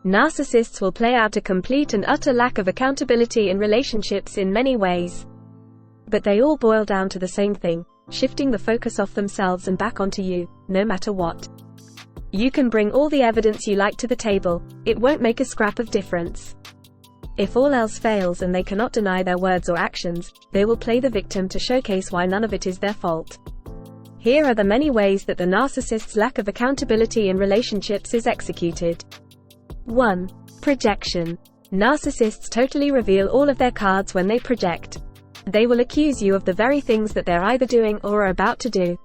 Narcissists will play out a complete and utter lack of accountability in relationships in many ways. But they all boil down to the same thing: shifting the focus off themselves and back onto you, no matter what. You can bring all the evidence you like to the table, it won't make a scrap of difference. If all else fails and they cannot deny their words or actions, they will play the victim to showcase why none of it is their fault. Here are the many ways that the narcissist's lack of accountability in relationships is executed. 1. Projection. Narcissists totally reveal all of their cards when they project. They will accuse you of the very things that they're either doing or are about to do.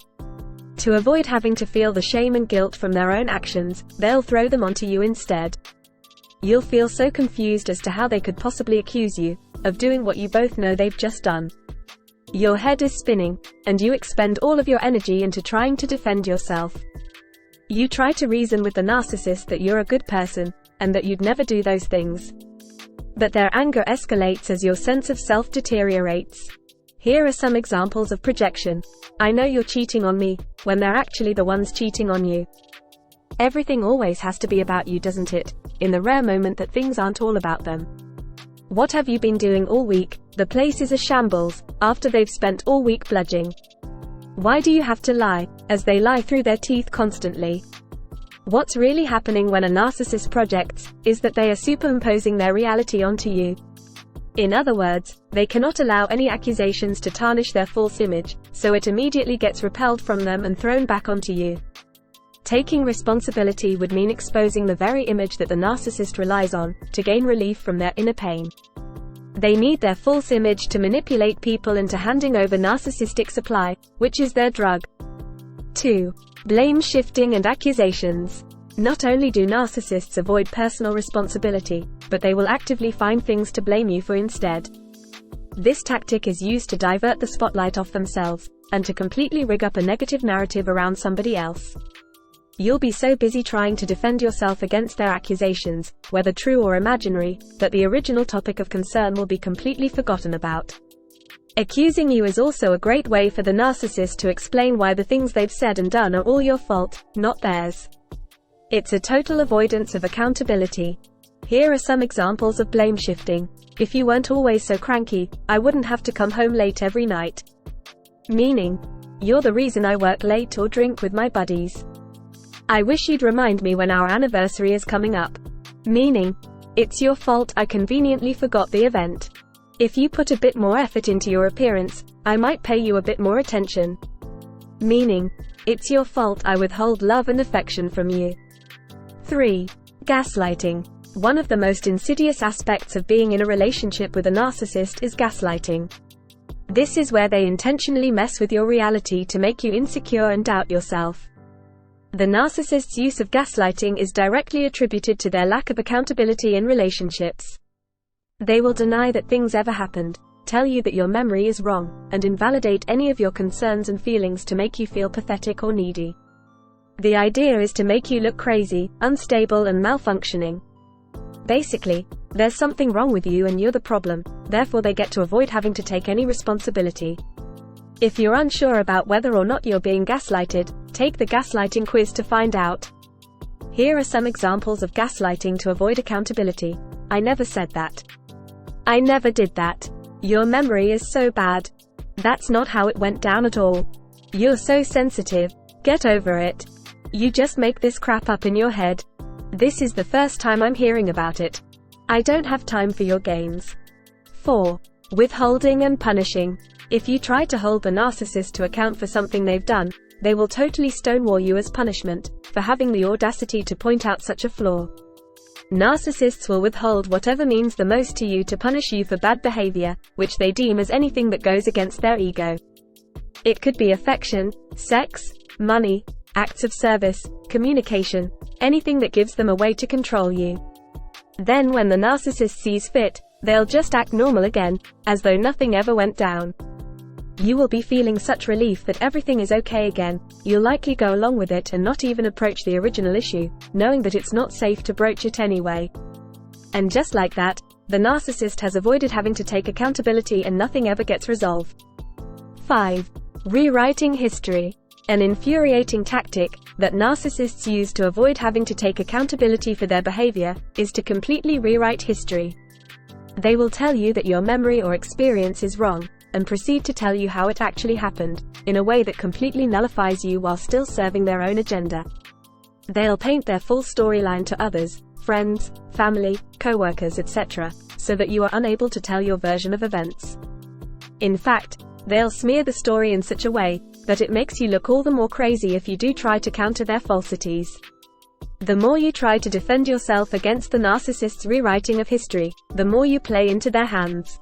To avoid having to feel the shame and guilt from their own actions, they'll throw them onto you instead. You'll feel so confused as to how they could possibly accuse you of doing what you both know they've just done. Your head is spinning, and you expend all of your energy into trying to defend yourself. You try to reason with the narcissist that you're a good person, and that you'd never do those things. But their anger escalates as your sense of self deteriorates. Here are some examples of projection. I know you're cheating on me, when they're actually the ones cheating on you. Everything always has to be about you, doesn't it? In the rare moment that things aren't all about them. What have you been doing all week? The place is a shambles, after they've spent all week bludging. Why do you have to lie, as they lie through their teeth constantly? What's really happening when a narcissist projects, is that they are superimposing their reality onto you. In other words, they cannot allow any accusations to tarnish their false image, so it immediately gets repelled from them and thrown back onto you. Taking responsibility would mean exposing the very image that the narcissist relies on, to gain relief from their inner pain. They need their false image to manipulate people into handing over narcissistic supply, which is their drug. 2. Blame shifting and accusations. Not only do narcissists avoid personal responsibility, but they will actively find things to blame you for instead. This tactic is used to divert the spotlight off themselves, and to completely rig up a negative narrative around somebody else. You'll be so busy trying to defend yourself against their accusations, whether true or imaginary, that the original topic of concern will be completely forgotten about. Accusing you is also a great way for the narcissist to explain why the things they've said and done are all your fault, not theirs. It's a total avoidance of accountability. Here are some examples of blame shifting. If you weren't always so cranky, I wouldn't have to come home late every night. Meaning, you're the reason I work late or drink with my buddies. I wish you'd remind me when our anniversary is coming up. Meaning, it's your fault I conveniently forgot the event. If you put a bit more effort into your appearance, I might pay you a bit more attention. Meaning, it's your fault I withhold love and affection from you. 3. Gaslighting. One of the most insidious aspects of being in a relationship with a narcissist is gaslighting. This is where they intentionally mess with your reality to make you insecure and doubt yourself. The narcissist's use of gaslighting is directly attributed to their lack of accountability in relationships. They will deny that things ever happened, tell you that your memory is wrong, and invalidate any of your concerns and feelings to make you feel pathetic or needy. The idea is to make you look crazy, unstable and malfunctioning. Basically, there's something wrong with you and you're the problem, therefore they get to avoid having to take any responsibility. If you're unsure about whether or not you're being gaslighted, take the gaslighting quiz to find out. Here are some examples of gaslighting to avoid accountability. I never said that. I never did that. Your memory is so bad. That's not how it went down at all. You're so sensitive. Get over it. You just make this crap up in your head. This is the first time I'm hearing about it. I don't have time for your games. 4. Withholding and punishing. If you try to hold the narcissist to account for something they've done, they will totally stonewall you as punishment for having the audacity to point out such a flaw. Narcissists will withhold whatever means the most to you to punish you for bad behavior, which they deem as anything that goes against their ego. It could be affection, sex, money, acts of service, communication, anything that gives them a way to control you. Then when the narcissist sees fit, they'll just act normal again, as though nothing ever went down. You will be feeling such relief that everything is okay again. You'll likely go along with it and not even approach the original issue, knowing that it's not safe to broach it anyway. And just like that, the narcissist has avoided having to take accountability and nothing ever gets resolved. 5. Rewriting history. An infuriating tactic, that narcissists use to avoid having to take accountability for their behavior is to completely rewrite history. They will tell you that your memory or experience is wrong, and proceed to tell you how it actually happened, in a way that completely nullifies you while still serving their own agenda. They'll paint their full storyline to others, friends, family, co-workers, etc., so that you are unable to tell your version of events. In fact, they'll smear the story in such a way that it makes you look all the more crazy if you do try to counter their falsities. The more you try to defend yourself against the narcissist's rewriting of history, the more you play into their hands.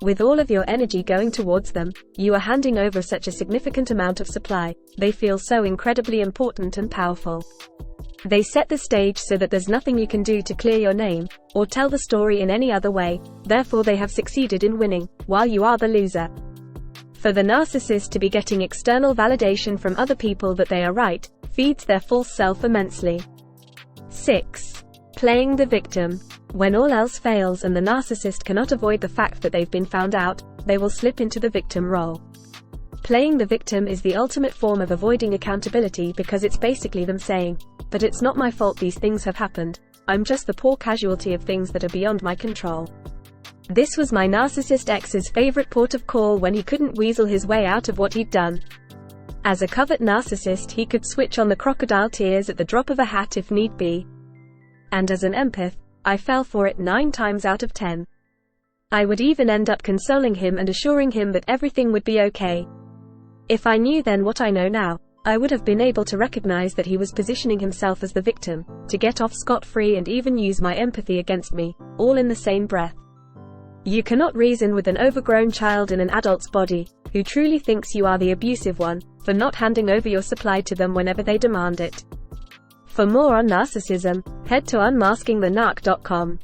With all of your energy going towards them, you are handing over such a significant amount of supply. They feel so incredibly important and powerful. They set the stage so that there's nothing you can do to clear your name, or tell the story in any other way. Therefore they have succeeded in winning, while you are the loser. For the narcissist to be getting external validation from other people that they are right, feeds their false self immensely. 6. Playing the victim. When all else fails and the narcissist cannot avoid the fact that they've been found out, they will slip into the victim role. Playing the victim is the ultimate form of avoiding accountability because it's basically them saying, "But it's not my fault these things have happened. I'm just the poor casualty of things that are beyond my control." This was my narcissist ex's favorite port of call when he couldn't weasel his way out of what he'd done. As a covert narcissist, he could switch on the crocodile tears at the drop of a hat if need be. And as an empath, I fell for it 9 times out of 10. I would even end up consoling him and assuring him that everything would be okay. If I knew then what I know now, I would have been able to recognize that he was positioning himself as the victim, to get off scot-free and even use my empathy against me, all in the same breath. You cannot reason with an overgrown child in an adult's body, who truly thinks you are the abusive one, for not handing over your supply to them whenever they demand it. For more on narcissism, head to unmaskingthenarc.com.